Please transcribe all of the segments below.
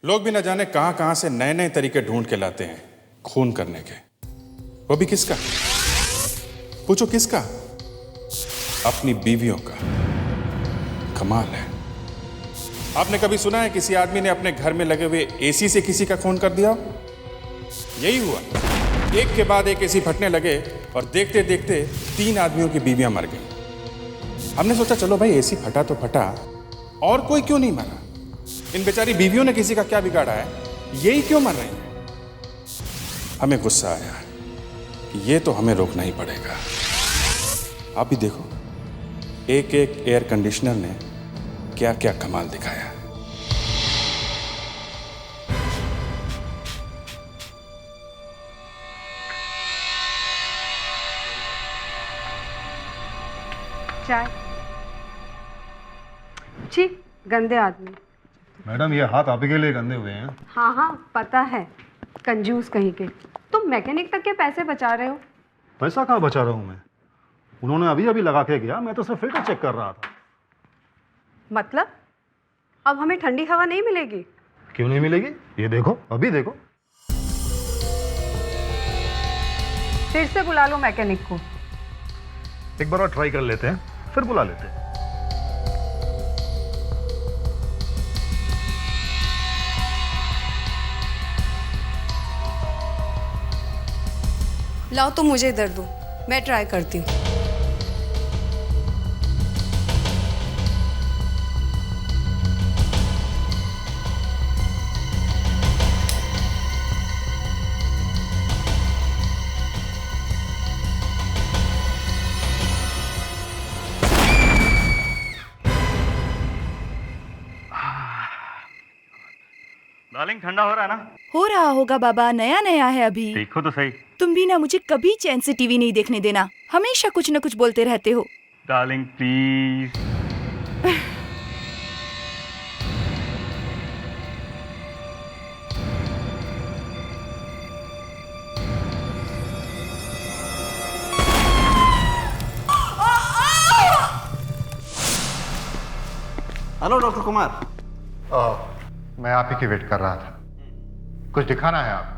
लोग भी न जाने कहां कहां से नए नए तरीके ढूंढ के लाते हैं खून करने के। वो भी किसका? पूछो किसका? अपनी बीवियों का। कमाल है। आपने कभी सुना है किसी आदमी ने अपने घर में लगे हुए एसी से किसी का खून कर दिया? यही हुआ, एक के बाद एक एसी फटने लगे और देखते देखते 3 आदमियों की बीवियां मर गई। हमने सोचा चलो भाई एसी फटा तो फटा, और कोई क्यों नहीं मरा? इन बेचारी बीवियों ने किसी का क्या बिगाड़ा है? यही क्यों मर रही है? हमें गुस्सा आया कि ये तो हमें रोकना ही पड़ेगा। आप भी देखो, एक एक एयर कंडीशनर ने क्या क्या कमाल दिखाया। चाय। छी, गंदे आदमी। मैडम ये हाथ आप ही के लिए गंदे हुए हैं। हाँ हाँ पता है, कंजूस कहीं के। तुम मैकेनिक तक के पैसे बचा रहे हो। पैसा कहाँ बचा रहा हूँ मैं? उन्होंने अभी अभी लगा के गया, मैं तो सिर्फ फिल्टर चेक कर रहा था। मतलब अब हमें ठंडी हवा नहीं मिलेगी? क्यों नहीं मिलेगी? ये देखो, अभी देखो। फिर से बुला लो मैकेनिक को। एक बार और ट्राई कर लेते हैं, फिर बुला लेते हैं। लाओ तो मुझे इधर दो, मैं ट्राई करती हूँ। डार्लिंग ठंडा हो रहा है ना? हो रहा होगा बाबा, नया नया है अभी। देखो तो सही। तुम भी ना मुझे कभी चैन से टीवी नहीं देखने देना, हमेशा कुछ न कुछ बोलते रहते हो। Darling please. Hello doctor Kumar. मैं आप ही की वेट कर रहा था। कुछ दिखाना है आप?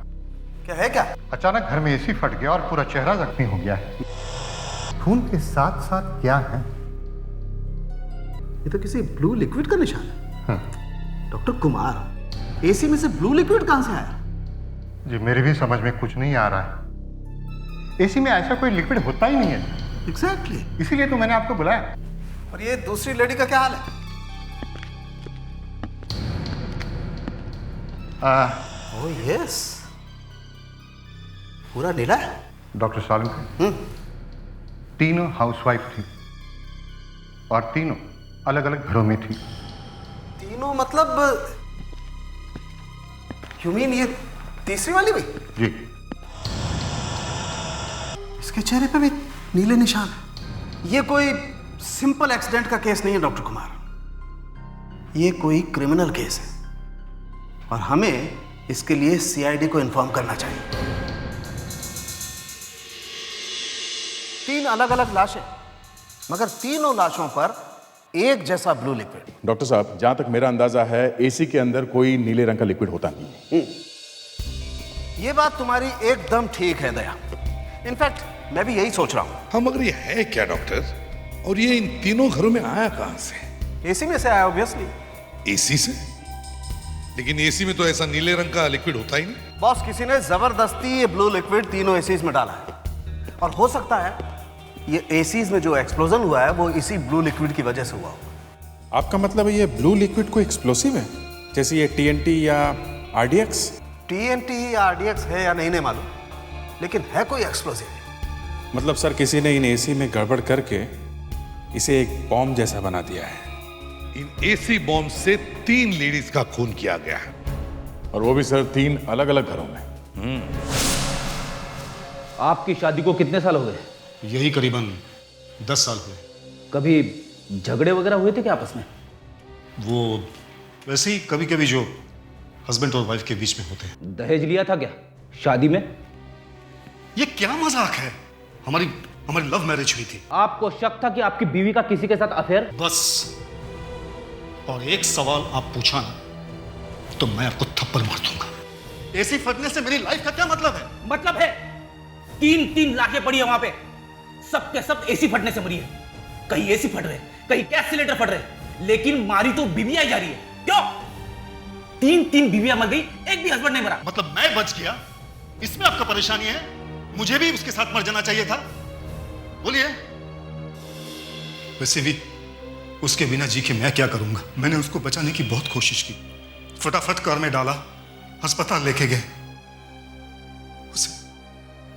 क्या है क्या? अचानक घर में एसी फट गया और पूरा चेहरा जख्मी हो गया है। खून के साथ साथ क्या है? ये तो किसी ब्लू लिक्विड का निशान है। डॉक्टर कुमार, एसी में से ब्लू लिक्विड कहां से आया? जी मेरे भी समझ में कुछ नहीं आ रहा है। एसी में ऐसा कोई लिक्विड होता ही नहीं है। एग्जैक्टली। इसीलिए तो मैंने आपको बुलाया। और ये दूसरी लेडी का क्या हाल है? ओह यस, पूरा नीला है। डॉक्टर सालुंके, तीनों हाउसवाइफ थी और तीनों अलग अलग घरों में थी। तीनों मतलब यू मीन ये तीसरी वाली भी? जी। इसके चेहरे पे भी नीले निशान है। ये कोई सिंपल एक्सीडेंट का केस नहीं है डॉक्टर कुमार, ये कोई क्रिमिनल केस है और हमें इसके लिए सीआईडी को इन्फॉर्म करना चाहिए। 3 अलग अलग लाशें, मगर तीनों लाशों पर एक जैसा ब्लू लिक्विड। डॉक्टर साहब, जहां तक मेरा अंदाजा है एसी के अंदर कोई नीले रंग का लिक्विड होता नहीं है। ये बात तुम्हारी एकदम ठीक है दया। इनफैक्ट मैं भी यही सोच रहा हूं। हाँ मगर ये है क्या डॉक्टर? और ये इन तीनों घरों में आया कहां से? एसी में से आया ऑब्वियसली। एसी से? लेकिन एसी में तो ऐसा नीले रंग का लिक्विड होता ही नहीं। बॉस, किसी ने जबरदस्ती ये ब्लू लिक्विड तीनों एसीज में डाला है और हो सकता है ये एसीज में जो एक्सप्लोजन हुआ है वो इसी ब्लू लिक्विड की वजह से हुआ होगा। आपका मतलब है ये ब्लू लिक्विड कोई एक्सप्लोसिव है, जैसे ये टीएनटी या आरडीएक्स? टीएनटी या आरडीएक्स है या नहीं मालूम, लेकिन है कोई एक्सप्लोसिव। मतलब सर किसी ने इन एसी में गड़बड़ करके इसे एक बॉम्ब जैसा बना दिया है। इन एसी बॉम्ब से 3 लेडीज का खून किया गया है, और वो भी सर 3 अलग अलग घरों में। आपकी शादी को कितने साल हो गए? यही करीबन 10 साल हुए। कभी झगड़े वगैरह हुए थे क्या आपस में? वो वैसे ही कभी कभी जो हस्बैंड और वाइफ के बीच में होते हैं। दहेज लिया था क्या शादी में? ये क्या मजाक है? हमारी लव मैरिज हुई थी। आपको शक था कि आपकी बीवी का किसी के साथ अफेयर? बस, और एक सवाल आप पूछा ना तो मैं आपको थप्पड़ मार दूंगा। एसी फटने से मेरी लाइफ का क्या मतलब है? मतलब है 3 लाखें पड़ी है वहां पे, सबके सब एसी फटने से मरी है। कहीं एसी फट रहे, कहीं गैस सिलेंडर फट रहे, लेकिन मारी तो बीवियां ही जा रही है। क्यों? 3 बीवियां मर गई, एक भी हस्बैंड नहीं मरा। मतलब मैं बच गया, इसमें आपका परेशानी है? मुझे भी उसके साथ मर जाना चाहिए था? बोलिए। वैसे भी उसके बिना जी के मैं क्या करूंगा? मैंने उसको बचाने की बहुत कोशिश की, फटाफट कार में डाला, अस्पताल लेके गए,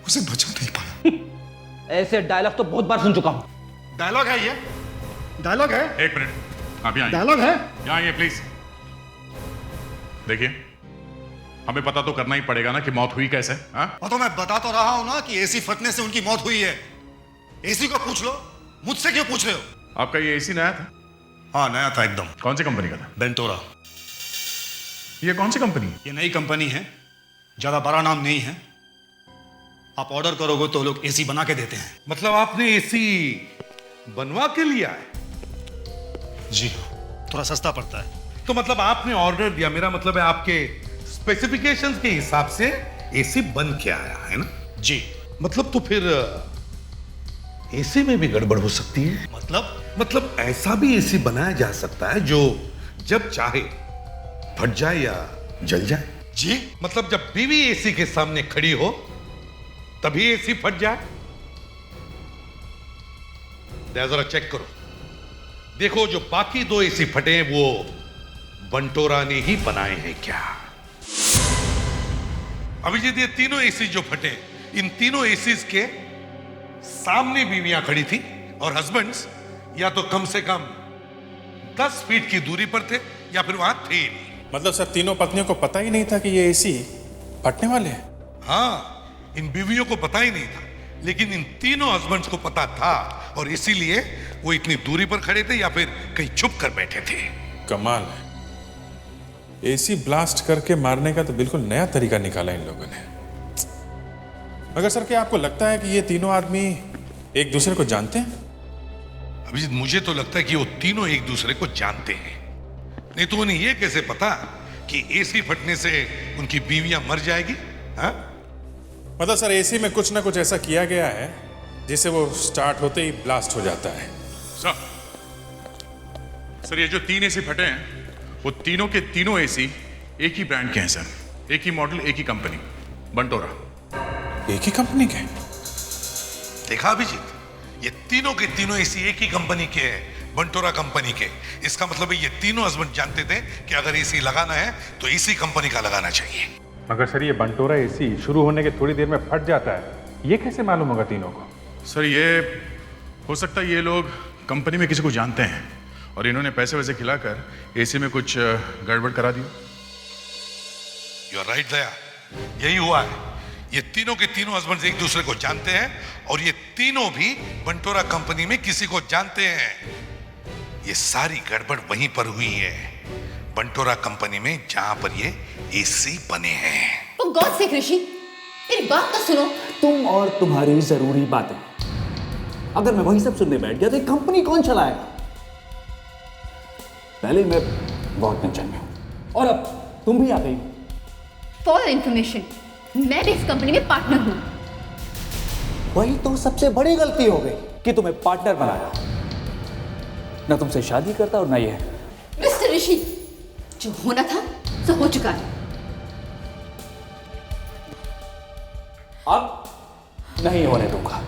उसे बचा नहीं पाया। ऐसे डायलॉग तो बहुत बार सुन चुका हूं। डायलॉग है ये? डायलॉग है? एक मिनट, आप यहाँ डायलॉग है? यहाँ आइए प्लीज। देखिए, हमें पता तो करना ही पड़ेगा ना कि मौत हुई कैसे। तो मैं बता तो रहा हूं ना कि एसी फटने से उनकी मौत हुई है। एसी को पूछ लो, मुझसे क्यों पूछ रहे हो? आपका ये एसी नया था? हाँ, नया था एकदम। कौन सी कंपनी का था? बेंटोरा। ये कौन सी कंपनी? ये नई कंपनी है, ज्यादा बड़ा नाम नहीं है। आप ऑर्डर करोगे तो लोग एसी बना के देते हैं। मतलब आपने एसी बनवा के लिया है? जी, थोड़ा सस्ता पड़ता है। तो मतलब आपने ऑर्डर दिया, मेरा मतलब है आपके स्पेसिफिकेशंस के हिसाब से एसी बन के आया है ना? जी। मतलब तो फिर एसी में भी गड़बड़ हो सकती है। मतलब ऐसा भी एसी बनाया जा सकता है जो जब चाहे फट जाए या जल जाए। जी? मतलब जब बीवी एसी के सामने खड़ी हो तभी एसी फट जाए। जरा चेक करो, देखो जो बाकी 2 एसी फटे हैं वो बंटोरा ने ही बनाए हैं क्या? अभिजीत, ये तीनों एसी जो फटे, इन तीनों एसीज के सामने बीवियां खड़ी थी और हस्बैंड्स या तो कम से कम 10 फीट की दूरी पर थे या फिर वहां थे ही नहीं। मतलब सर, तीनों पत्नियों को पता ही नहीं था कि ये एसी फटने वाले हैं? हाँ, इन बीवियों को पता ही नहीं था, लेकिन इन तीनों हस्बैंड्स को पता था और इसीलिए वो इतनी दूरी पर खड़े थे या फिर कहीं छुप कर बैठे थे। कमाल है, एसी ब्लास्ट करके मारने का तो बिल्कुल नया तरीका निकाला इन लोगों ने। मगर सर, क्या आपको लगता है कि ये तीनों आदमी एक दूसरे को जानते हैं? अभिजीत, मुझे तो लगता है कि वो तीनों एक दूसरे को जानते हैं, नहीं तो उन्हें ये कैसे पता कि एसी फटने से उनकी बीवियां मर जाएगी? हाँ? मतलब सर, एसी में कुछ ना कुछ ऐसा किया गया है जिससे वो स्टार्ट होते ही ब्लास्ट हो जाता है। सर, ये जो 3 एसी फटे हैं वो तीनों के तीनों एसी एक ही ब्रांड के हैं सर, एक ही मॉडल, एक ही कंपनी, बंटोरा। एक ही कंपनी के? देखा अभिजीत, ये तीनों के तीनों एसी एक ही कंपनी के हैं, बंटोरा कंपनी के। इसका मतलब है ये तीनों हस्बैंड जानते थे कि अगर एसी लगाना है तो इसी कंपनी का लगाना चाहिए। मगर सर, ये बंटोरा एसी शुरू होने के थोड़ी देर में फट जाता है, ये कैसे मालूम होगा तीनों को? सर, ये हो सकता है ये लोग कंपनी में किसी को जानते हैं और इन्होंने पैसे वैसे खिलाकर एसी में कुछ गड़बड़ करा दी। यू आर राइट दया, यही हुआ है। ये तीनों के तीनों हस्बैंड एक दूसरे को जानते हैं और ये तीनों भी बंटोरा कंपनी में किसी को जानते हैं। ये सारी गड़बड़ वहीं पर हुई है, बंटोरा कंपनी में, जहां पर ये एसी बने हैं। तो गॉड से ऋषि, मेरी बात तो सुनो। तुम और तुम्हारी जरूरी बातें, अगर मैं वही सब सुनने बैठ गया तो ये कंपनी कौन चलाएगा? पहले मैं बहुत टेंशन में हूं और अब तुम भी आ गई। फॉर इन्फॉर्मेशन, मैं भी इस कंपनी में पार्टनर हूं। वही तो सबसे बड़ी गलती हो गई कि तुम्हें पार्टनर बनाया। ना तुमसे शादी करता और ना ये। मिस्टर ऋषि, जो होना था सो हो चुका है। अब नहीं होने दूंगा।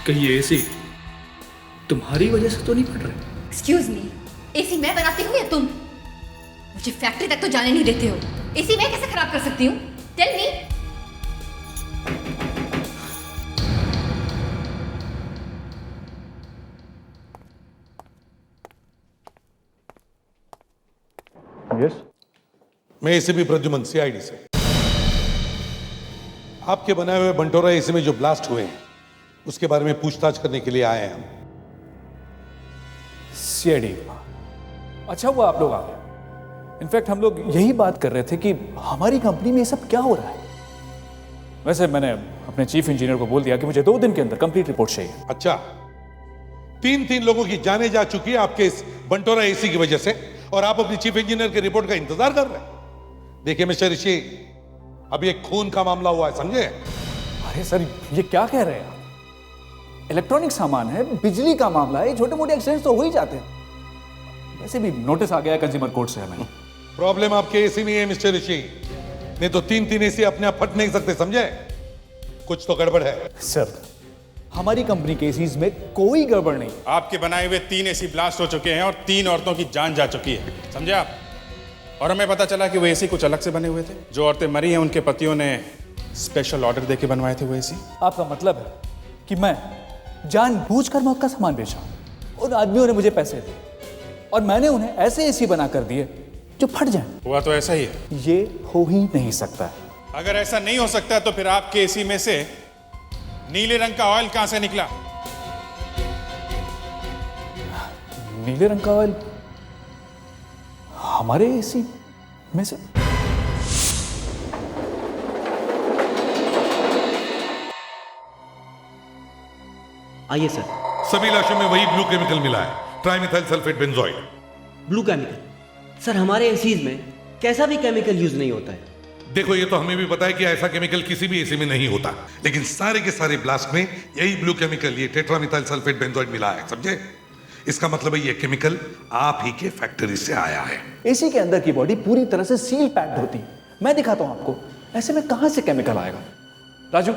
कहीं ये एसी तुम्हारी वजह से तो नहीं फट रहे? एक्सक्यूज मी, एसी मैं बनाती हूँ या तुम? मुझे फैक्ट्री तक तो जाने नहीं देते हो। एसी मैं कैसे खराब कर सकती हूँ? Tell me. यस, मैं एसीपी प्रद्युमन, सीआईडी से। आपके बनाए हुए बंटोरा एसी में जो ब्लास्ट हुए हैं उसके बारे में पूछताछ करने के लिए आए हैं हम। सीआईडी, अच्छा हुआ आप लोग आ गए। इनफैक्ट हम लोग यही बात कर रहे थे कि हमारी कंपनी में ये सब क्या हो रहा है। वैसे मैंने अपने चीफ इंजीनियर को बोल दिया कि मुझे 2 दिन के अंदर कंप्लीट रिपोर्ट चाहिए। अच्छा, 3 लोगों की जानें जा चुकी है आपके इस बंटोरा एसी की वजह से और आप अपनी चीफ इंजीनियर की रिपोर्ट का इंतजार कर रहे हैं। देखिए मिस्टर ऋषि, अभी एक खून का मामला हुआ है, समझे? अरे सर, ये क्या कह रहे हैं आप? इलेक्ट्रॉनिक सामान है, बिजली का मामला है, छोटे मोटे एक्सीडेंट्स तो हो ही जाते हैं। वैसे भी नोटिस आ गया है कंज्यूमर कोर्ट से हमें। प्रॉब्लम आपके एसी में है मिस्टर ऋषि, नहीं तो 3 एसी अपने आप फट नहीं सकते, समझे? कुछ तो गड़बड़ है। सर, हमारी कंपनी के एसीज में कोई गड़बड़ नहीं। आपके बनाए हुए 3 एसी ब्लास्ट हो चुके हैं और 3 औरतों की जान जा चुकी है, समझे आप? और हमें पता चला कि वो एसी कुछ अलग से बने हुए थे। जो औरतें मरी हैं उनके पतियों ने स्पेशल ऑर्डर देके बनवाए थे वो एसी। आपका मतलब है कि मैं जानबूझकर मौत का सामान बेचा? उन आदमियों ने मुझे पैसे दिए और मैंने उन्हें ऐसे एसी बना कर दिए जो फट जाए। हुआ तो ऐसा ही है। ये हो ही नहीं सकता है। अगर ऐसा नहीं हो सकता तो फिर आपके एसी में से नीले रंग का ऑयल कहां से निकला? नीले रंग का ऑयल हमारे एसी में से? आइए सर। सभी लाशों में वही ब्लू केमिकल मिला है, trimethyl sulphate benzoid. Blue chemical? Sir, हमारे एसीज में कैसा भी केमिकल यूज नहीं होता है। देखो, ये तो हमें भी पता है कि ऐसा केमिकल किसी भी एसी में नहीं होता, लेकिन सारे के सारे ब्लास्ट में यही ब्लू केमिकल, ये टेट्रामिथाइल सल्फेट बेंजोइड मिला है, समझे? इसका मतलब है ये केमिकल आप ही के फैक्ट्री से आया है। एसी के अंदर की बॉडी पूरी तरह से सील पैक्ड होती है। मैं दिखाता हूं आपको, ऐसे में कहां से केमिकल आएगा? राजू,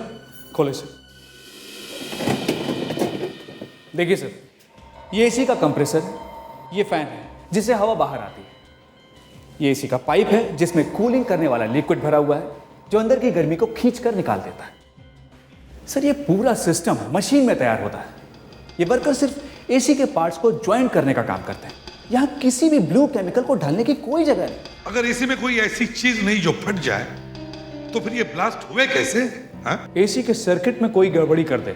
खोलो इसे। देखिए सर, ये एसी का कंप्रेसर है, ये फैन है जिससे हवा बाहर आती है, ये एसी का पाइप है जिसमें कूलिंग करने वाला लिक्विड भरा हुआ है जो अंदर की गर्मी को खींचकर निकाल देता है। सर, ये पूरा सिस्टम मशीन में तैयार होता है। ये वर्कर सिर्फ एसी के पार्ट्स को ज्वाइंट करने का काम करते हैं। यहां किसी भी ब्लू केमिकल को डालने की कोई जगह नहीं। अगर एसी में कोई ऐसी चीज नहीं जो फट जाए तो फिर ये ब्लास्ट हुए कैसे? एसी के सर्किट में कोई गड़बड़ी कर दे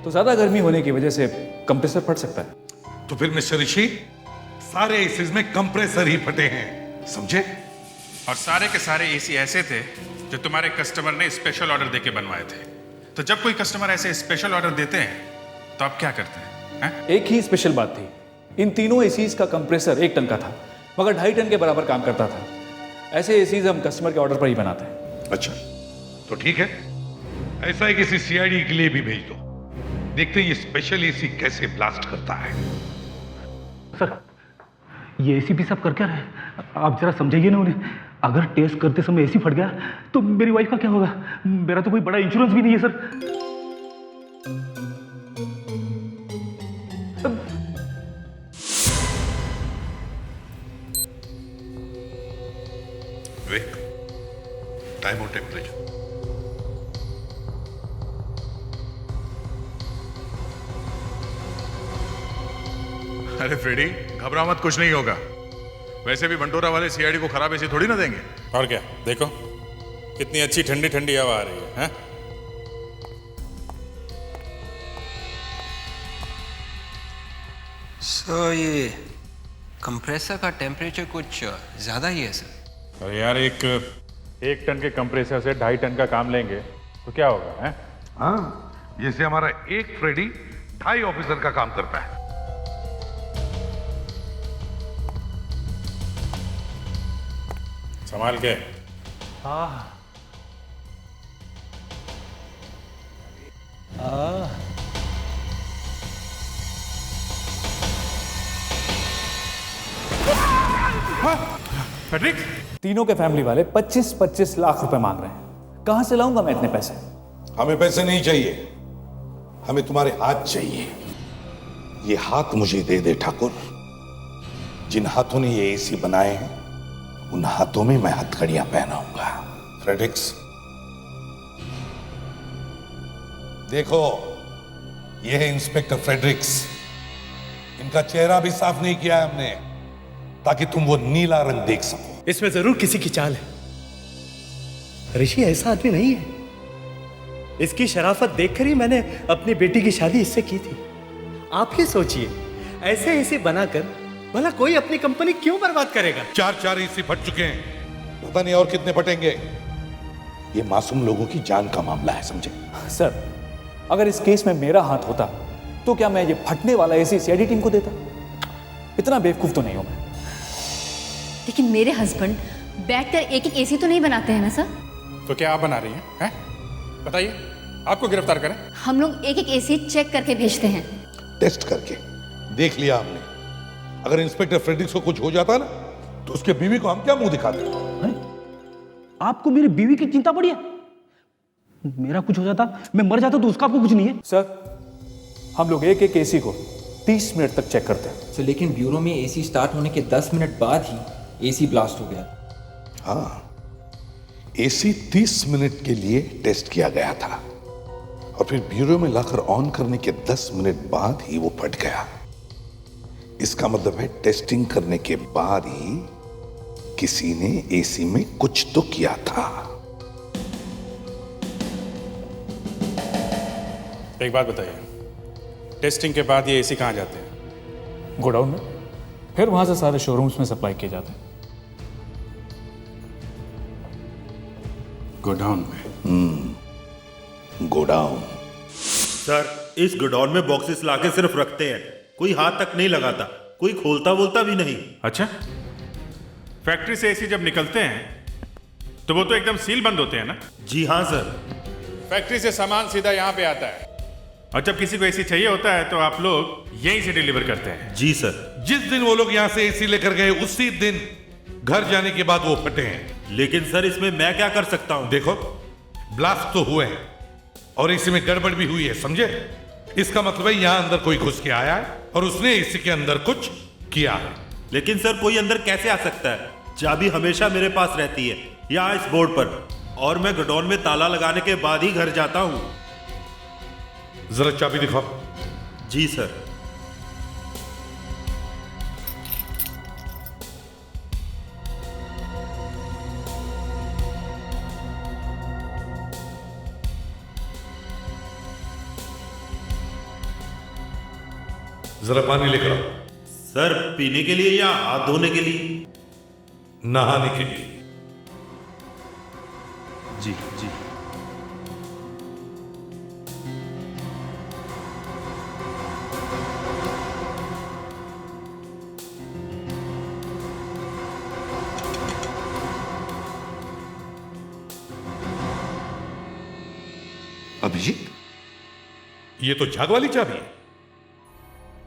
तो ज्यादा गर्मी होने की वजह से कंप्रेसर फट सकता है। तो फिर मिस्टर ऋषि, सारे एसीज में कंप्रेसर ही फटे हैं, समझे? और सारे के सारे एसी ऐसे थे जो तुम्हारे कस्टमर ने स्पेशल ऑर्डर देके बनवाए थे। तो जब कोई कस्टमर ऐसे स्पेशल ऑर्डर देते हैं तो आप क्या करते हैं? एक ही स्पेशल बात थी, इन तीनों एसीज का कंप्रेसर 1 टन का था मगर 2.5 टन के बराबर काम करता था। ऐसे एसीज हम कस्टमर के ऑर्डर पर ही बनाते हैं। अच्छा, तो ठीक है, ऐसा ही किसी सीआईडी के लिए भी भेज दो, देखते हैं ये स्पेशल एसी कैसे ब्लास्ट करता है। सर, ये एसी भी सब कर क्या रहे? आप जरा समझाइए ना उन्हें। अगर टेस्ट करते समय एसी फट गया तो मेरी वाइफ का क्या होगा? मेरा तो कोई बड़ा इंश्योरेंस भी नहीं है सर। वेट, टाइम और टेम्परेचर। अरे फ्रेडी, घबरा मत, कुछ नहीं होगा। वैसे भी बंटोरा वाले सीआईडी को खराब एसी थोड़ी ना देंगे। और क्या, देखो कितनी अच्छी ठंडी ठंडी हवा आ रही है, हैं? सर, ये कंप्रेसर का टेम्परेचर कुछ ज्यादा ही है सर। अरे यार, एक टन के कंप्रेसर से 2.5 टन का काम लेंगे तो क्या होगा, हैं? हाँ, जैसे हमारा एक फ्रेडी 2.5 ऑफिसर का काम करता है। संभाल के। फ्रेडरिक, तीनों के फैमिली वाले 25-25 लाख रुपए मांग रहे हैं। कहां से लाऊंगा मैं इतने पैसे? हमें पैसे नहीं चाहिए, हमें तुम्हारे हाथ चाहिए। ये हाथ मुझे दे दे ठाकुर। जिन हाथों ने ये एसी बनाए हैं उन हाथों में मैं हथकड़ियां पहनाऊंगा। फ्रेडरिक्स, देखो, ये है इंस्पेक्टर फ्रेडरिक्स। इनका चेहरा भी साफ नहीं किया है हमने ताकि तुम वो नीला रंग देख सको। इसमें जरूर किसी की चाल है। ऋषि ऐसा आदमी नहीं है। इसकी शराफत देखकर ही मैंने अपनी बेटी की शादी इससे की थी। आप ही सोचिए, ऐसे एसी बनाकर भला कोई अपनी कंपनी क्यों बर्बाद करेगा? 4 एसी फट चुके हैं, पता नहीं और कितने फटेंगे। ये मासूम लोगों की जान का मामला है, समझे? सर, अगर इस केस में मेरा हाथ होता तो क्या मैं ये फटने वाला एसी सीआईडी टीम को देता? इतना बेवकूफ तो नहीं हूं मैं। लेकिन मेरे हस्बैंड बैठकर एक एक एसी तो नहीं बनाते हैं ना सर? तो क्या आप बना रही हैं? हैं? बताइए, आपको गिरफ्तार करें? हम लोग एक एक एसी चेक करके भेजते हैं। टेस्ट करके देख लिया हमने। अगर इंस्पेक्टर फ्रेडरिक्स को कुछ हो जाता ना तो उसके बीवी को हम क्या मुंह दिखाते? आपको मेरी बीवी की चिंता पड़ी है? मेरा कुछ हो जाता, मैं मर जाता तो उसका आपको कुछ नहीं है? सर, हम लोग एक एक एसी को 30 मिनट तक चेक करते हैं। सर लेकिन ब्यूरो में एसी स्टार्ट होने के 10 मिनट बाद ही एसी ब्लास्ट हो गया। हाँ, एसी 30 मिनट के लिए टेस्ट किया गया था और फिर ब्यूरो में लाकर ऑन करने के 10 मिनट बाद ही वो फट गया। इसका मतलब है टेस्टिंग करने के बाद ही किसी ने एसी में कुछ तो किया था। एक बात बताइए, टेस्टिंग के बाद ये एसी कहाँ जाते हैं? गोडाउन में, फिर वहां से सारे शोरूम्स में सप्लाई किए जाते हैं। गोडाउन में? गोडाउन। सर, इस गोडाउन में बॉक्सेस लाके सिर्फ रखते हैं, कोई हाथ तक नहीं लगाता, कोई खोलता बोलता भी नहीं। अच्छा, फैक्ट्री से एसी जब निकलते हैं तो वो तो एकदम सील बंद होते हैं ना? जी हाँ सर। फैक्ट्री से सामान सीधा यहाँ पे आता है और जब किसी को एसी चाहिए होता है तो आप लोग यहीं से डिलीवर करते हैं? जी सर। जिस दिन वो लोग यहां से एसी लेकर गए उसी दिन घर जाने के बाद वो फटे हैं। लेकिन सर इसमें मैं क्या कर सकता हूं? देखो, ब्लास्ट तो हुए हैं और एसी में गड़बड़ भी हुई है, समझे? इसका मतलब है यहां अंदर कोई घुस के आया है और उसने एसी के अंदर कुछ किया है। लेकिन सर कोई अंदर कैसे आ सकता है? चाबी हमेशा मेरे पास रहती है, यहाँ इस बोर्ड पर, और मैं गोडाउन में ताला लगाने के बाद ही घर जाता हूं। जरा चाबी दिखाओ। जी सर। जरा पानी लेकर आओ। सर, पीने के लिए या हाथ धोने के लिए? नहाने के लिए। जी जी। अभिजीत, ये तो झाग वाली चाबी है।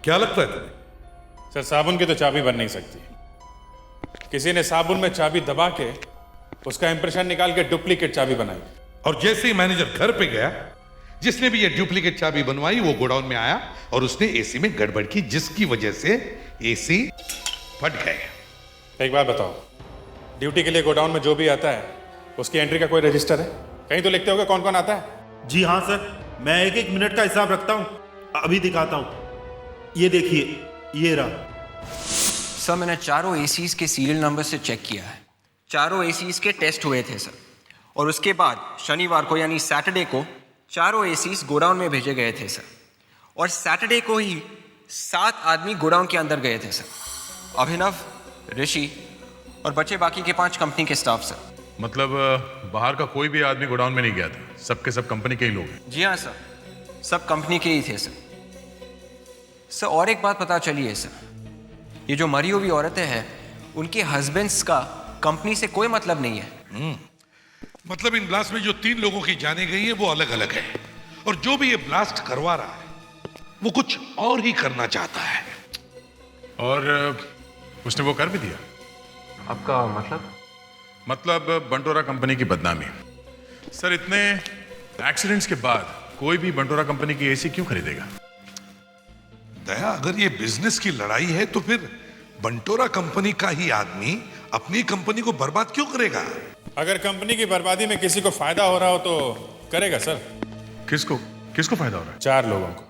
क्या लगता है तुम्हें? सर, साबुन की तो चाबी बन नहीं सकती। किसी ने साबुन में चाबी दबा के उसका इंप्रेशन निकाल के डुप्लीकेट चाबी बनाई। और जैसे ही मैनेजर घर पे गया, जिसने भी ये डुप्लीकेट चाबी बनवाई वो गोडाउन में आया और उसने एसी में गड़बड़ की, जिसकी वजह से एसी फट गए। एक बात बताओ, ड्यूटी के लिए गोडाउन में जो भी आता है उसकी एंट्री का कोई रजिस्टर है? कहीं तो लिखते होगा कौन कौन आता है? जी हाँ सर, मैं एक एक मिनट का हिसाब रखता हूँ। अभी दिखाता हूँ, ये देखिए, ये रहा। सर, मैंने चारों एसीज के सीरियल नंबर से चेक किया है। चारों एसीज के टेस्ट हुए थे सर, और उसके बाद शनिवार को यानी सैटरडे को चारों एसीज गोडाउन में भेजे गए थे सर, और सैटरडे को ही 7 आदमी गोडाउन के अंदर गए थे सर। अभिनव, ऋषि और बचे बाकी के 5 कंपनी के स्टाफ सर। मतलब बाहर का कोई भी आदमी गोडाउन में नहीं गया था, सबके सब कंपनी के ही लोग हैं? जी हाँ सर, सब कंपनी के ही थे सर। सर, और एक बात पता चली है सर, ये जो मरी हुई औरतें हैं उनके हस्बैंड्स का कंपनी से कोई मतलब नहीं है। मतलब इन ब्लास्ट में जो 3 लोगों की जाने गई है वो अलग अलग है, और जो भी ये ब्लास्ट करवा रहा है वो कुछ और ही करना चाहता है। और उसने वो कर भी दिया? आपका मतलब? मतलब बंटोरा कंपनी की बदनामी। सर, इतने एक्सीडेंट्स के बाद कोई भी बंटोरा कंपनी की एसी क्यों खरीदेगा? दया, अगर ये बिजनेस की लड़ाई है तो फिर बंटोरा कंपनी का ही आदमी अपनी कंपनी को बर्बाद क्यों करेगा? अगर कंपनी की बर्बादी में किसी को फायदा हो रहा हो तो करेगा सर। किसको किसको फायदा हो रहा है? 4 लोगों को।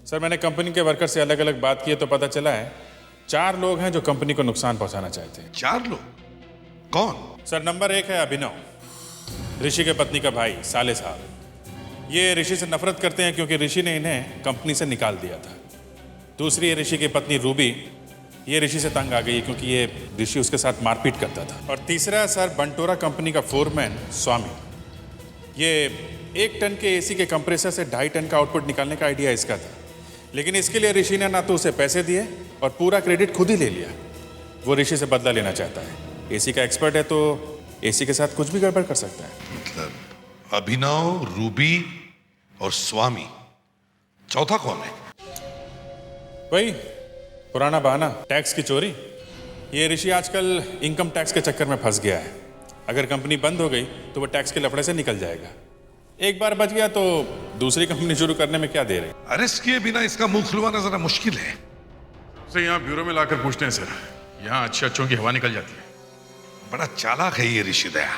सर, मैंने कंपनी के वर्कर से अलग अलग बात की है तो पता चला है 4 लोग हैं जो कंपनी को नुकसान पहुंचाना चाहते हैं। 4 लोग? कौन? सर, नंबर 1 है अभिनव, ऋषि के पत्नी का भाई, साले साहब। ये ऋषि से नफरत करते हैं क्योंकि ऋषि ने इन्हें कंपनी से निकाल दिया था। दूसरी है ऋषि की पत्नी रूबी, ये ऋषि से तंग आ गई है क्योंकि ये ऋषि उसके साथ मारपीट करता था। और तीसरा सर, बंटोरा कंपनी का फोरमैन स्वामी। ये 1 टन के एसी के कंप्रेसर से 2.5 टन का आउटपुट निकालने का आइडिया इसका था, लेकिन इसके लिए ऋषि ने ना तो उसे पैसे दिए और पूरा क्रेडिट खुद ही ले लिया। वो ऋषि से बदला लेना चाहता है। एसी का एक्सपर्ट है तो एसी के साथ कुछ भी गड़बड़ कर सकता है। मतलब अभिनव, रूबी और स्वामी, चौथा कौन है? वही पुराना बहाना, टैक्स की चोरी। ये ऋषि आजकल इनकम टैक्स के चक्कर में फंस गया है। अगर कंपनी बंद हो गई तो वो टैक्स के लफड़े से निकल जाएगा। एक बार बच गया तो दूसरी कंपनी शुरू करने में क्या देर है। अरेस्ट किए बिना इसका मुंह खुलवाना जरा मुश्किल है। सर यहाँ ब्यूरो में लाकर पूछते हैं सर, यहाँ अच्छे अच्छों की हवा निकल जाती है। बड़ा चालाक है ये ऋषि दया,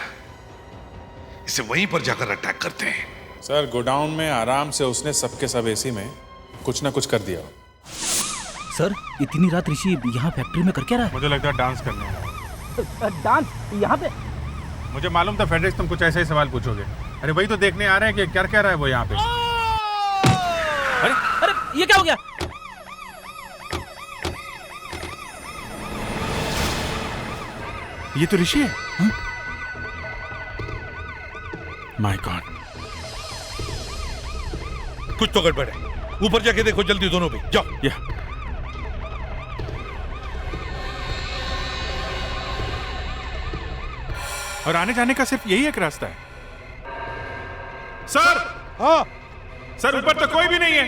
इसे वहीं पर जाकर अटैक करते हैं। सर गोडाउन में आराम से उसने सबके सब एसी में कुछ ना कुछ कर दिया। सर इतनी रात ऋषि यहाँ फैक्ट्री में कर क्या रहा है? मुझे लगता है डांस करने आया है। डांस यहाँ पे? मुझे मालूम था फेडरिक्स तुम कुछ ऐसे ही सवाल पूछोगे। अरे वही तो देखने आ रहे हैं कि क्या कह रहा है वो यहाँ पे। अरे अरे ये क्या हो गया? ये तो ऋषि है। माय गॉड, कुछ तो गड़बड़ है। ऊपर जाके देखो जल्दी दोनों भी, जाओ। या और आने जाने का सिर्फ यही एक रास्ता है। सर हाँ सर, ऊपर तो कोई भी नहीं है।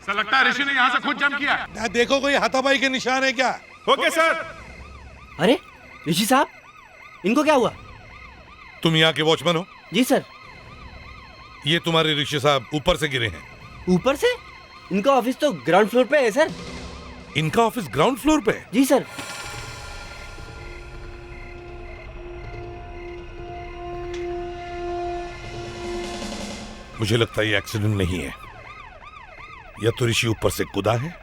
सर लगता है ऋषि ने यहाँ से खुद जंप किया। देखो कोई हाथापाई के निशान है क्या? Okay sir. अरे ऋषि साहब, इनको क्या हुआ? तुम यहाँ के वॉचमैन हो? जी सर। ये तुम्हारे ऋषि साहब ऊपर से गिरे हैं। ऊपर से? इनका ऑफिस तो ग्राउंड फ्लोर पे है सर। इनका ऑफिस ग्राउंड फ्लोर पे है? जी सर। मुझे लगता है ये एक्सीडेंट नहीं है। या तो ऋषि ऊपर से कूदा है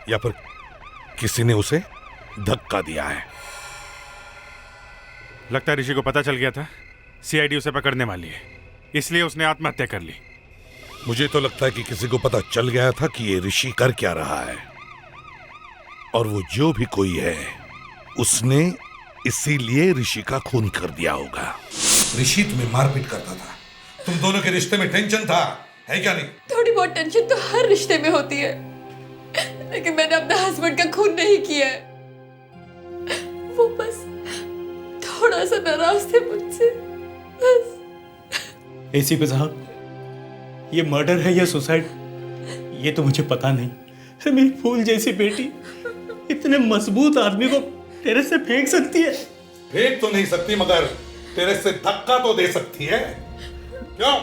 या फिर किसी ने उसे धक्का दिया है। लगता है ऋषि को पता चल गया था सीआईडी उसे पकड़ने वाली है, इसलिए उसने आत्महत्या कर ली। मुझे तो लगता है कि किसी को पता चल गया था कि ये ऋषि कर क्या रहा है, और वो जो भी कोई है उसने इसीलिए ऋषि का खून कर दिया होगा। ऋषि तुम्हें मारपीट करता था, तुम दोनों के रिश्ते में टेंशन था, है क्या नहीं? थोड़ी बहुत टेंशन तो हर रिश्ते में होती है, लेकिन मैंने अपने हस्बैंड का खून नहीं किया है। वो बस थोड़ा सा नाराज थे मुझसे, बस। एसीपी साहब, ये मर्डर है या सुसाइड ये तो मुझे पता नहीं। मेरी फूल जैसी बेटी इतने मजबूत आदमी को टेरेस से फेंक सकती है? फेंक तो नहीं सकती, मगर टेरेस से धक्का तो दे सकती है। क्यों?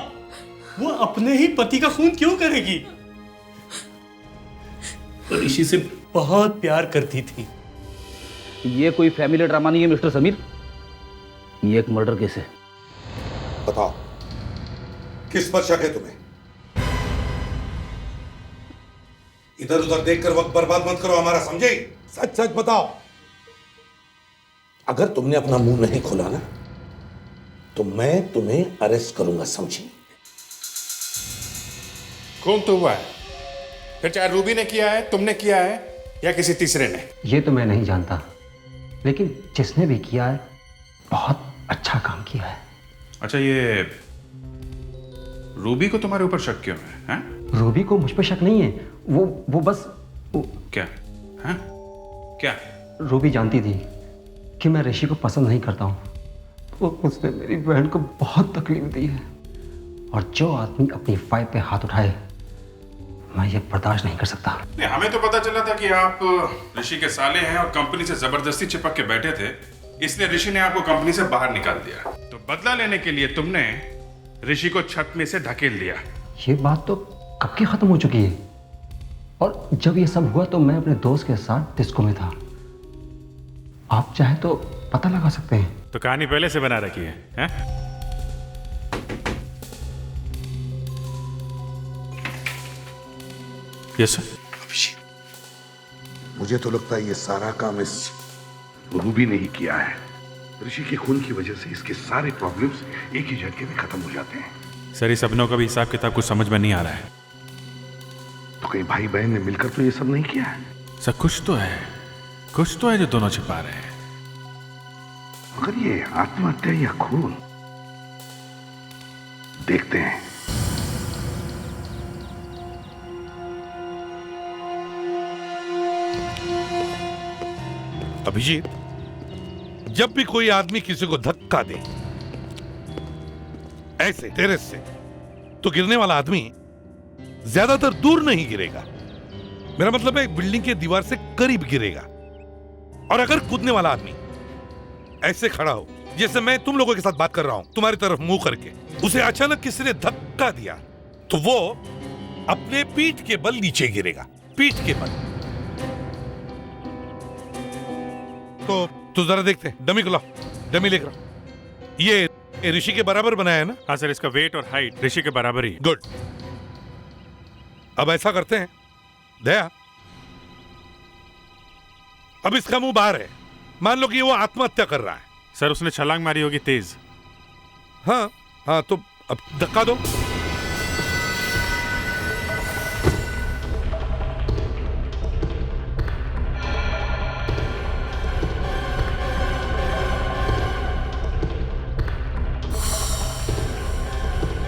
वो अपने ही पति का खून क्यों करेगी? ऋषि से बहुत प्यार करती थी। ये कोई फैमिली ड्रामा नहीं है मिस्टर समीर, ये एक मर्डर केस है। बताओ किस पर शक है तुम्हें? इधर उधर देखकर वक्त बर्बाद मत करो हमारा, समझे? सच सच बताओ। अगर तुमने अपना मुंह नहीं खोला ना तो मैं तुम्हें अरेस्ट करूंगा, समझी? खून तो हुआ है, फिर चाहे रूबी ने किया है, तुमने किया है या किसी तीसरे ने। ये तो मैं नहीं जानता, लेकिन जिसने भी किया है बहुत अच्छा काम किया है। अच्छा, ये रूबी को तुम्हारे ऊपर शक क्यों है? रूबी को मुझ पर शक नहीं है, वो बस क्या है? क्या? रूबी जानती थी कि मैं ऋषि को पसंद नहीं करता हूँ, तो उसने मेरी बहन को बहुत तकलीफ दी है। और जो आदमी अपनी वाइफ पे हाथ उठाए, मैं ये बर्दाश्त नहीं कर सकता। नहीं, हमें तो पता चला था कि आप ऋषि के साले हैं और कंपनी से जबरदस्ती चिपक के बैठे थे, इसलिए ऋषि ने आपको कंपनी से बाहर निकाल दिया। तो बदला लेने के लिए तुमने ऋषि को छत में से धकेल दिया। ये बात तो कब की खत्म हो चुकी है, और जब ये सब हुआ तो मैं अपने दोस्त के साथ डिस्को में था। आप चाहे तो पता लगा सकते हैं। तो कहानी पहले से बना रखी है, हैं? Yes sir. मुझे तो लगता है ये सारा काम इस रूबी ने ही किया है। ऋषि के खून की वजह से इसके सारे प्रॉब्लम्स एक ही झटके में खत्म हो जाते हैं। सर, इस सबनों का भी हिसाब किताब कुछ समझ में नहीं आ रहा है। तो कहीं भाई बहन ने मिलकर तो ये सब नहीं किया है? सर कुछ तो है जो दोनों छिपा रहे हैं। मगर ये आत्महत्या या खून, देखते हैं। अभिजीत, जब भी कोई आदमी किसी को धक्का दे ऐसे टेरेस से, तो गिरने वाला आदमी ज्यादातर दूर नहीं गिरेगा। मेरा मतलब है बिल्डिंग के दीवार से करीब गिरेगा। और अगर कूदने वाला आदमी ऐसे खड़ा हो, जैसे मैं तुम लोगों के साथ बात कर रहा हूं, तुम्हारी तरफ मुंह करके, उसे अचानक किसी ने धक्का दिया, तो वो अपने पीठ के बल नीचे गिरेगा, पीठ के बल। तो जरा देखते हैं, डमी को लाओ, डमी लेकर आओ। ये ऋषि के बराबर बनाया है ना? हाँ सर, इसका वेट और हाइट ऋषि के बराबर ही। गुड। अब ऐसा करते हैं, दया, अब इसका मुंह बाहर है, मान लो कि वो आत्महत्या कर रहा है। सर, उसने छलांग मारी होगी तेज। हाँ हाँ, तो अब धक्का दो।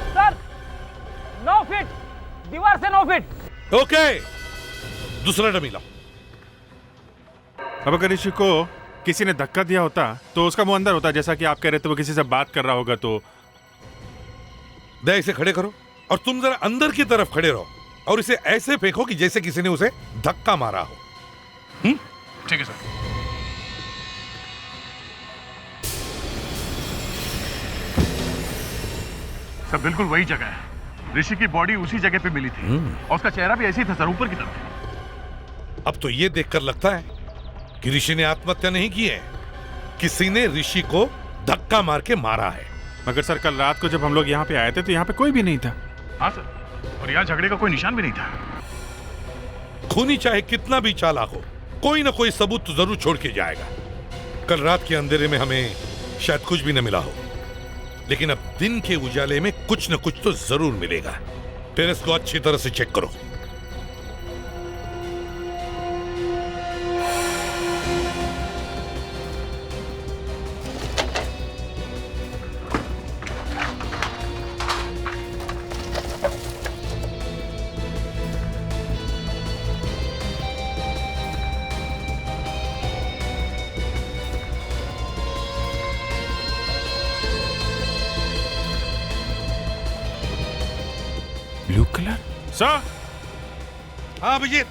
सर, 9 फीट, दीवार से 9 फीट। ओके, दूसरा डमी लाओ। अब अगर ऋषि को किसी ने धक्का दिया होता तो उसका मुंह अंदर होता, जैसा कि आप कह रहे थे, वो किसी से बात कर रहा होगा। तो दया, इसे खड़े करो और तुम जरा अंदर की तरफ खड़े रहो और इसे ऐसे फेंको कि जैसे किसी ने उसे धक्का मारा हो। ठीक है सर। सर, बिल्कुल वही जगह है। ऋषि की बॉडी उसी जगह पे मिली थी और उसका चेहरा भी ऐसे ही था सर, ऊपर की तरफ। अब तो ये देखकर लगता है कि ऋषि ने आत्महत्या नहीं की है, किसी ने ऋषि को धक्का मार के मारा है। मगर सर, कल रात को जब हम लोग यहाँ पे आए थे तो यहाँ पे कोई भी नहीं था। हाँ सर, और यहाँ झगड़े का कोई निशान भी नहीं था। खूनी चाहे कितना भी चालाक हो, कोई ना कोई सबूत तो जरूर छोड़ के जाएगा। कल रात के अंधेरे में हमें शायद कुछ भी न मिला हो, लेकिन अब दिन के उजाले में कुछ न कुछ तो जरूर मिलेगा। टेरेस को अच्छी तरह से चेक करो। Blue colour? सर। हाँ अभिजीत।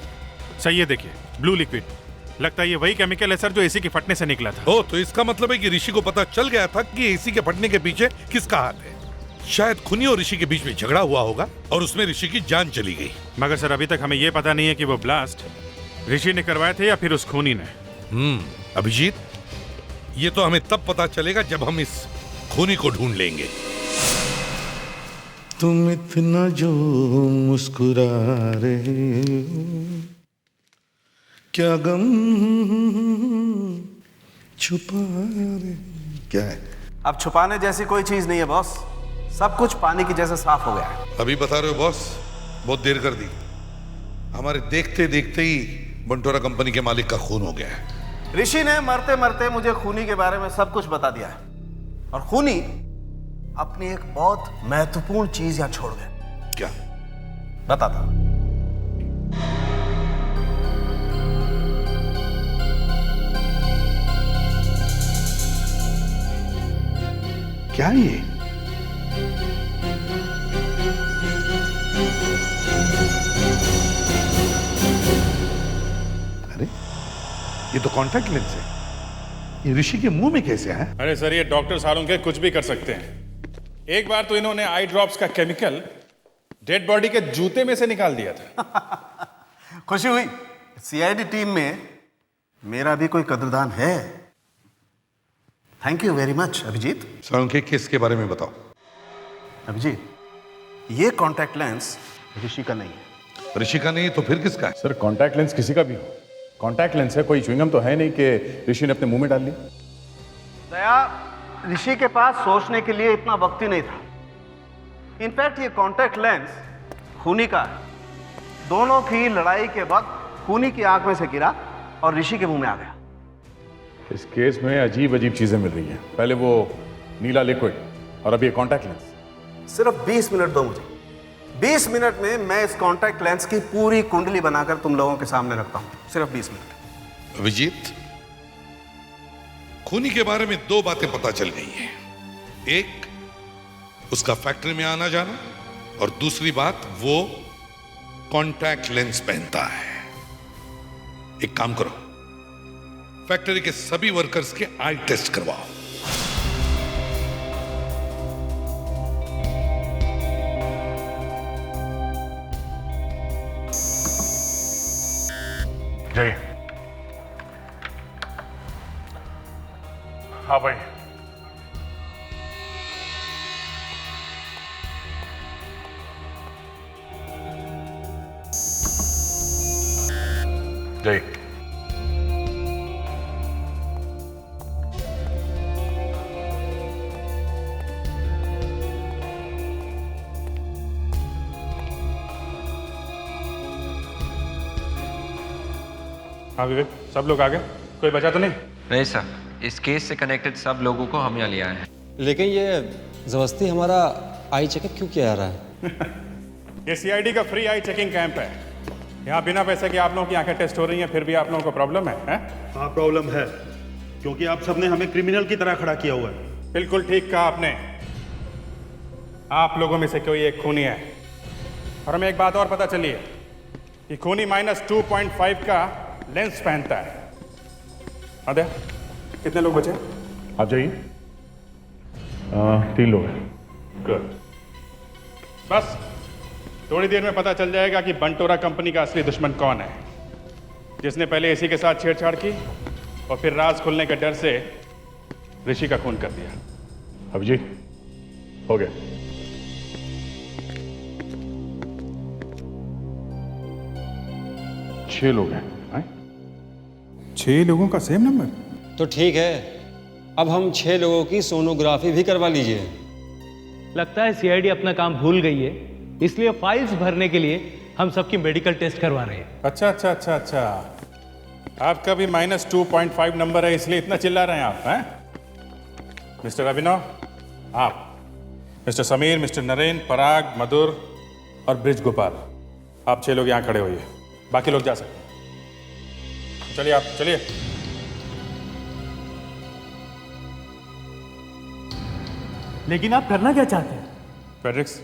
सर, ये देखिए, ब्लू लिक्विड। लगता है ये वही केमिकल है सर जो एसी के फटने से निकला था। ओ, तो इसका मतलब है कि ऋषि को पता चल गया था कि एसी के फटने के पीछे किसका हाथ है। शायद खूनी और ऋषि के बीच में झगड़ा हुआ होगा और उसमें ऋषि की जान चली गई। मगर सर, अभी तक हमें यह पता नहीं है कि वो ब्लास्ट ऋषि ने करवाए थे या फिर उस खूनी ने। अभिजीत, ये तो हमें तब पता चलेगा जब हम इस खूनी को ढूंढ लेंगे। तुम इतना जो मुस्कुरा रहे हो, क्या गम छुपा रहे? क्या है? अब छुपाने जैसी कोई चीज नहीं है बॉस, सब कुछ पानी की जैसे साफ हो गया है। अभी बता रहे हो बॉस? बहुत देर कर दी। हमारे देखते देखते ही बंटोरा कंपनी के मालिक का खून हो गया है। ऋषि ने मरते मरते मुझे खूनी के बारे में सब कुछ बता दिया है, और खूनी अपनी एक बहुत महत्वपूर्ण चीज यहां छोड़ गए। क्या? बताता। क्या ये? अरे, ये तो कॉन्टैक्ट लेंस है। ये ऋषि के मुंह में कैसे है? अरे सर, ये डॉक्टर सालों के कुछ भी कर सकते हैं। एक बार तो इन्होंने आई ड्रॉप्स का केमिकल डेड बॉडी के जूते में से निकाल दिया था। खुशी हुई। सीआईडी टीम में मेरा भी कोई कदरदान है। Thank you very much Abhijeet. सालों के केस के बारे में बताओ। अभिजीत, ये कॉन्टैक्ट लेंस ऋषि का नहीं है। ऋषि का नहीं तो फिर किसका है? सर, कॉन्टैक्ट लेंस किसी का भी हो, कॉन्टैक्ट लेंस है, कोई च्युइंगम तो है नहीं कि ऋषि ने अपने मुंह में डाल ली। दया, ऋषि के पास सोचने के लिए इतना वक्त ही नहीं था। इनफैक्ट ये कॉन्टैक्ट लेंस खूनी का है। दोनों की लड़ाई के वक्त खूनी की आंख में से गिरा और ऋषि के मुंह में आ गया। इस केस में अजीब अजीब चीजें मिल रही हैं। पहले वो नीला लिक्विड और अब ये कॉन्टैक्ट लेंस। सिर्फ 20 मिनट दो मुझे। 20 मिनट में मैं इस कॉन्टैक्ट लेंस की पूरी कुंडली बनाकर तुम लोगों के सामने रखता हूं। सिर्फ 20 मिनट। अभिजीत, खूनी के बारे में 2 बातें पता चल गई हैं। एक, उसका फैक्ट्री में आना जाना, और दूसरी बात, वो कॉन्टैक्ट लेंस पहनता है। एक काम करो, फैक्ट्री के सभी वर्कर्स के आई टेस्ट करवाओ। जय। हाँ भाई। जय। हाँ विवेक, सब लोग आ गए? कोई बचा तो नहीं? नहीं सर, इस केस से कनेक्टेड सब लोगों को हम यहाँ ले आए हैं। लेकिन ये जबरदस्ती हमारा आई चेकअप क्यों किया जा रहा है? ये सीआईडी का फ्री आई चेकिंग कैंप है। यहाँ बिना पैसे के आप लोगों की आंखें टेस्ट हो रही हैं, फिर भी आप लोगों को प्रॉब्लम है? हाँ प्रॉब्लम है, क्योंकि आप सबने हमें क्रिमिनल की तरह खड़ा किया हुआ है। बिल्कुल ठीक कहा आपने। आप लोगों में से कोई एक खूनी है, और हमें एक बात और पता चली है कि खूनी -2.5 का लेंस पहनता है। अदे, कितने लोग बचे? आप जाइए। 3 लोग हैं। गुड। बस थोड़ी देर में पता चल जाएगा कि बंटोरा कंपनी का असली दुश्मन कौन है, जिसने पहले एसी के साथ छेड़छाड़ की और फिर राज खुलने के डर से ऋषि का खून कर दिया। अभी जी हो गया। छह लोग हैं। 6 लोगों का सेम नंबर? तो ठीक है, अब हम 6 लोगों की सोनोग्राफी भी करवा लीजिए। लगता है सीआईडी अपना काम भूल गई है, इसलिए फाइल्स भरने के लिए हम सबकी मेडिकल टेस्ट करवा रहे हैं। अच्छा। आपका भी -2.5 नंबर है, इसलिए इतना चिल्ला रहे हैं आप, हैं? मिस्टर अभिनव, आप, मिस्टर समीर, मिस्टर नरेन, पराग, मधुर और ब्रिज गोपाल, आप 6 लोग यहाँ खड़े होइए, बाकी लोग जा सकते हैं। चलिए आप, चलिए। लेकिन आप करना क्या चाहते हैं? फेड्रिक्स,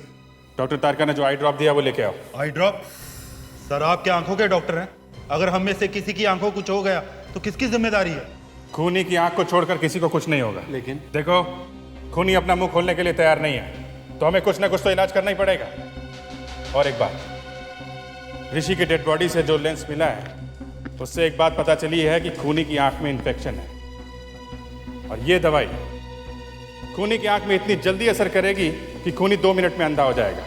डॉक्टर तारका ने जो आई ड्रॉप दिया वो लेके आओ। आई ड्रॉप? सर आपके आंखों के डॉक्टर हैं, अगर हम में से किसी की आंखों कुछ हो गया तो किसकी जिम्मेदारी है? खूनी की आंख को छोड़कर किसी को कुछ नहीं होगा। लेकिन देखो, खूनी अपना मुंह खोलने के लिए तैयार नहीं है, तो हमें कुछ ना कुछ तो इलाज करना ही पड़ेगा। और एक बात, ऋषि की डेड बॉडी से जो लेंस मिला है उससे एक बात पता चली है कि खूनी की आंख में इन्फेक्शन है, और ये दवाई खूनी की आंख में इतनी जल्दी असर करेगी कि खूनी 2 मिनट में अंधा हो जाएगा,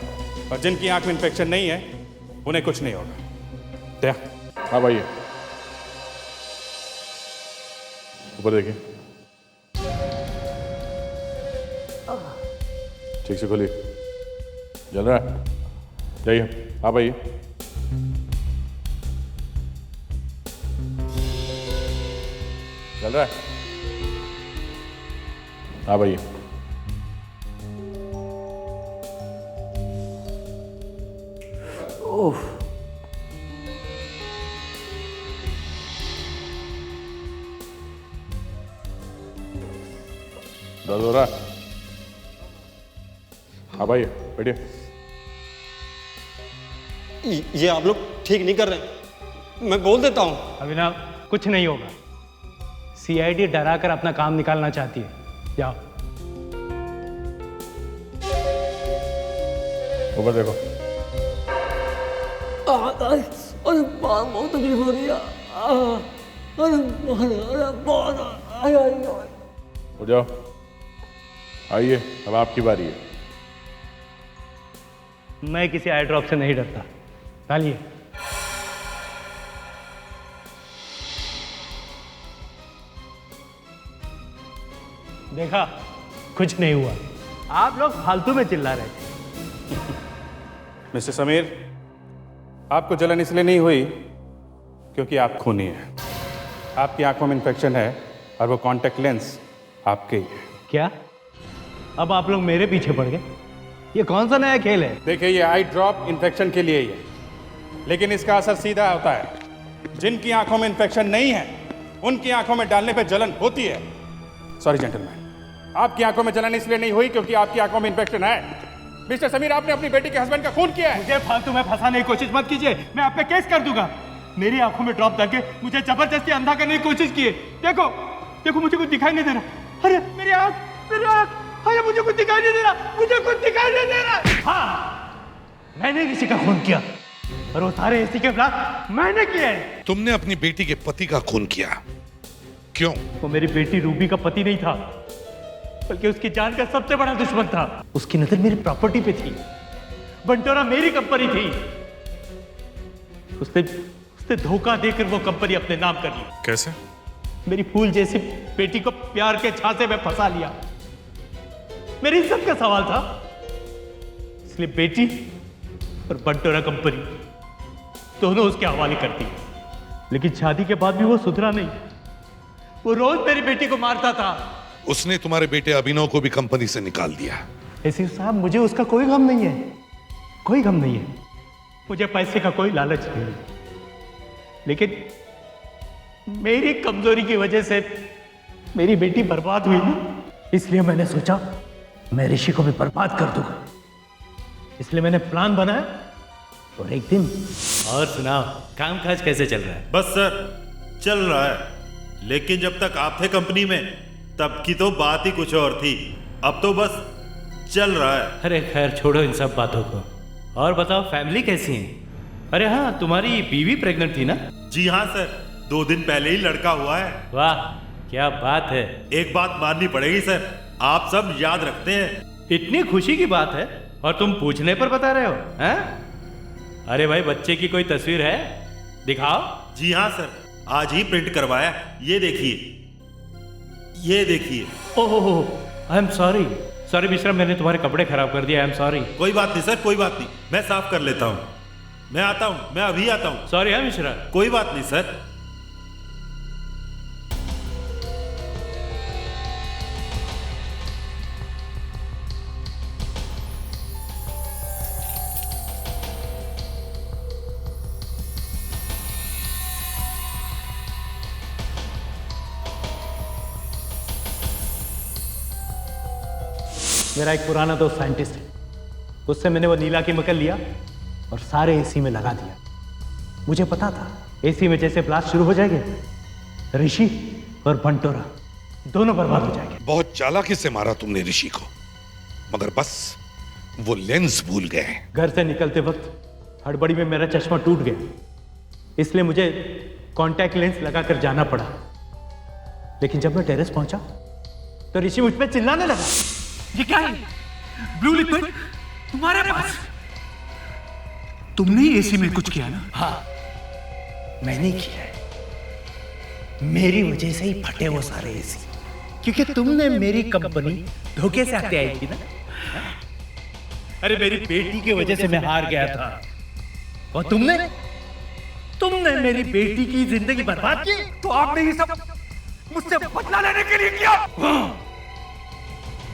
और जिनकी आंख में इन्फेक्शन नहीं है उन्हें कुछ नहीं होगा। क्या? हाँ भाई, ऊपर देखिए, ठीक से खोलिए। जल रहा है? जाइए, आप आइए। चल रहा है? आप आइए। ओह, दर्द हो रहा है? आप आइए, बैठिए। ये आप लोग ठीक नहीं कर रहे, मैं बोल देता हूँ। अभिनव, कुछ नहीं होगा। सीआईडी डराकर अपना काम निकालना चाहती है, जाओ। ऊपर देखो। अरे बहुत तकलीफ हो रही है। अरे बहुत। उठ जाओ, आइए, अब आपकी बारी है। मैं किसी आई ड्रॉप से नहीं डरता, डालिए। देखा, कुछ नहीं हुआ। आप लोग फालतू में चिल्ला रहे थे। मिस्टर समीर, आपको जलन इसलिए नहीं हुई क्योंकि आप खूनी हैं। आपकी आंखों में इन्फेक्शन है और वो कॉन्टैक्ट लेंस आपके ही है। क्या? अब आप लोग मेरे पीछे पड़ गए? ये कौन सा नया खेल है? देखिए, ये आई ड्रॉप इन्फेक्शन के लिए ही है, लेकिन इसका असर सीधा होता है। जिनकी आंखों में इन्फेक्शन नहीं है उनकी आंखों में डालने पे जलन होती है, सॉरी जेंटलमैन, आपकी आंखों में जलन इसलिए नहीं हुई क्योंकि आपकी आंखों में इन्फेक्शन है। मिस्टर समीर, आपने अपनी बेटी के हस्बैंड का खून किया है। मुझे फालतू में फंसाने की कोशिश मत कीजिए, मैं आप पे केस कर दूंगा। मेरी आंखों में ड्रॉप डाल के मुझे जबरदस्ती अंधा करने की कोशिश की है। देखो देखो, मुझे कुछ दिखाई नहीं दे रहा। अरे मेरी आंख, अरे मुझे कुछ दिखाई नहीं दे रहा, मुझे कुछ दिखाई नहीं दे रहा। हाँ, मैंने किसी का खून किया और वो सारे एसी के ब्लास्ट मैंने किए हैं। तुमने अपनी बेटी के पति का खून किया, क्यों? वो मेरी बेटी रूबी का पति नहीं था, बल्कि उसकी जान का सबसे बड़ा दुश्मन था। उसकी नजर मेरी प्रॉपर्टी पे थी, बंटोरा मेरी कंपनी थी। उसने धोखा देकर वो कंपनी अपने नाम कर ली। कैसे? मेरी फूल जैसी बेटी को प्यार के झांसे में फंसा लिया। मेरी इज्जत का सवाल था, इसलिए बेटी और बंटोरा कंपनी दोनों उसके हवाले कर दी। लेकिन शादी के बाद भी वो सुधरा नहीं, वो रोज मेरी बेटी को मारता था। उसने तुम्हारे बेटे अभिनव को भी कंपनी से निकाल दिया। एसी साहब, मुझे उसका कोई गम नहीं है, कोई गम नहीं है। मुझे पैसे का कोई लालच नहीं है, लेकिन मेरी कमजोरी की वजह से मेरी बेटी बर्बाद हुई ना, इसलिए मैंने सोचा मैं ऋषि को भी बर्बाद कर दूंगा। इसलिए मैंने प्लान बनाया और एक दिन। और सुनाओ, कामकाज कैसे चल रहा है? बस सर, चल रहा है। लेकिन जब तक आप थे कंपनी में तब की तो बात ही कुछ और थी। अब तो बस चल रहा है। अरे खैर छोड़ो इन सब बातों को, और बताओ फैमिली कैसी है? अरे हाँ, तुम्हारी बीवी प्रेग्नेंट थी ना? जी हाँ सर, 2 दिन पहले ही लड़का हुआ है। वाह, क्या बात है। एक बात माननी पड़ेगी सर, आप सब याद रखते हैं। इतनी खुशी की बात है और तुम पूछने पर बता रहे हो, हैं? अरे भाई, बच्चे की कोई तस्वीर है? दिखाओ। जी हाँ सर, आज ही प्रिंट करवाया। ये देखिए, ये देखिए। Oh, I am sorry. Sorry Mishra, मैंने तुम्हारे कपड़े खराब कर दिया। I am sorry. कोई बात नहीं सर, कोई बात नहीं, मैं साफ कर लेता हूँ। मैं आता हूँ, मैं अभी आता हूँ। सॉरी है मिश्रा। कोई बात नहीं सर। मेरा एक पुराना दोस्त साइंटिस्ट है, उससे मैंने वो नीला केमिकल लिया और सारे एसी में लगा दिया। मुझे पता था एसी में जैसे ब्लास्ट शुरू हो जाएंगे, ऋषि और बंटोरा दोनों बर्बाद हो जाएंगे। बहुत चालाकी से मारा तुमने ऋषि को, मगर बस वो लेंस भूल गए। घर से निकलते वक्त हड़बड़ी में मेरा चश्मा टूट गया, इसलिए मुझे कॉन्टैक्ट लेंस लगाकर जाना पड़ा। लेकिन जब मैं टेरेस पहुंचा तो ऋषि मुझ पे चिल्लाने लगा। ये क्या है? ब्लू लिक्विड तुम्हारे पास? तुमने ही एसी में कुछ किया ना? हाँ, मैंने किया है। मेरी वजह से ही फटे वो सारे एसी, क्योंकि तुमने मेरी कंपनी धोखे से आते आई थी ना। अरे मेरी बेटी की वजह से मैं हार गया था, और तुमने मेरी बेटी की जिंदगी बर्बाद की। तो आपने ये सब मुझसे बदला लेने के लिए किया?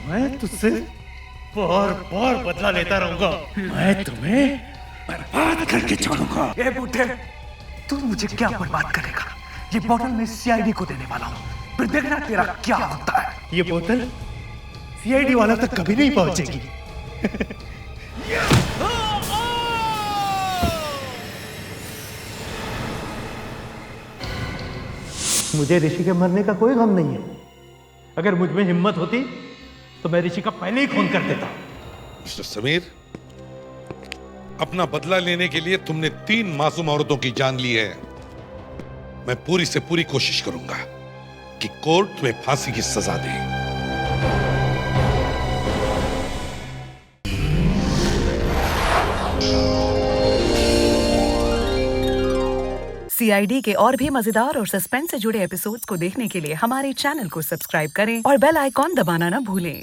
मैं तुझसे बार बार बदला लेता रहूंगा। मैं तुम्हें बर्बाद करके छोड़ूंगा। ए बूढ़े, तू मुझे क्या बर्बाद करेगा? ये बोतल मैं सीआईडी को देने वाला हूँ, फिर देखना तेरा क्या होता है। ये बोतल सीआईडी वाला तक कभी नहीं पहुंचेगी। मुझे ऋषि के मरने का कोई गम नहीं है। अगर मुझ में हिम्मत होती तो मैं ऋषि का पहले ही खून कर देता। मिस्टर समीर, अपना बदला लेने के लिए तुमने 3 मासूम औरतों की जान ली है। मैं पूरी से पूरी कोशिश करूंगा कि कोर्ट तुम्हें फांसी की सजा दे। सीआईडी के और भी मजेदार और सस्पेंस से जुड़े एपिसोड्स को देखने के लिए हमारे चैनल को सब्सक्राइब करें और बेल आइकॉन दबाना ना भूलें।